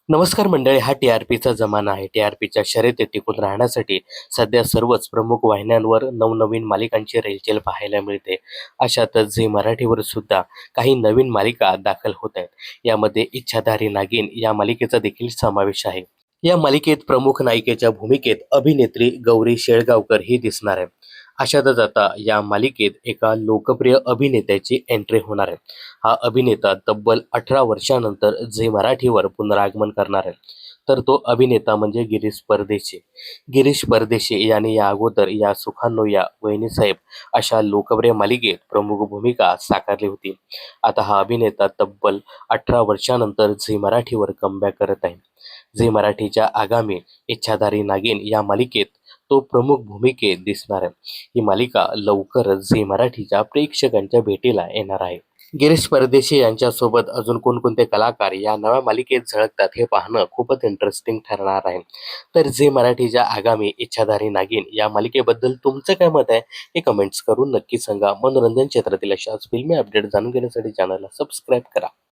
नमस्कार मंडळी, हा टी-आर-पीचा जमाना आहे. टी-आर-पीच्या शर्यतीत टिकून राहण्यासाठी सध्या सर्वच प्रमुख वाहिन्यांवर नवनवीन मालिकांची रेलचेल पाहायला मिळते. अशातच झी मराठीवर सुद्धा काही नवीन मालिका दाखल होत आहेत. यामध्ये इच्छाधारी नागिन या मालिकेचा देखील समावेश आहे. या मालिकेत प्रमुख नायिकेच्या भूमिकेत अभिनेत्री गौरी शेळगावकर ही दिसणार आहे. अशातच आता या मालिकेत एका लोकप्रिय अभिनेत्याची एंट्री होणार आहे. हा अभिनेता तब्बल 18 वर्षानंतर झी मराठीवर पुनरागमन करणार आहे. तर तो अभिनेता म्हणजे गिरीश परदेशी. गिरीश परदेशी यांनी या अगोदर या सुखांनो या, वहिनीसाहेब अशा लोकप्रिय मालिकेत प्रमुख भूमिका साकारली होती. आता हा अभिनेता तब्बल 18 वर्षानंतर झी मराठीवर कमबॅक करत आहे. झी मराठीच्या आगामी इच्छाधारी नागिन या मालिकेत तो प्रमुख भूमिकेत दिसणार आहे. ही मालिका लवकरच झी मराठीच्या प्रेक्षकांच्या भेटीला येणार आहे. गिरीश परदेशी यांच्यासोबत अजून कोणकोणते कलाकार या नव्या मालिकेत झळकतात हे पाहणं खूपच इंटरेस्टिंग ठरणार आहे. तर झी मराठीच्या आगामी इच्छाधारी नागिन या मालिकेबद्दल तुमचं काय मत आहे हे कमेंट्स करून नक्की सांगा. मनोरंजन क्षेत्रातील अशाच फिल्मी अपडेट जाणून घेण्यासाठी चॅनलला सबस्क्राईब करा.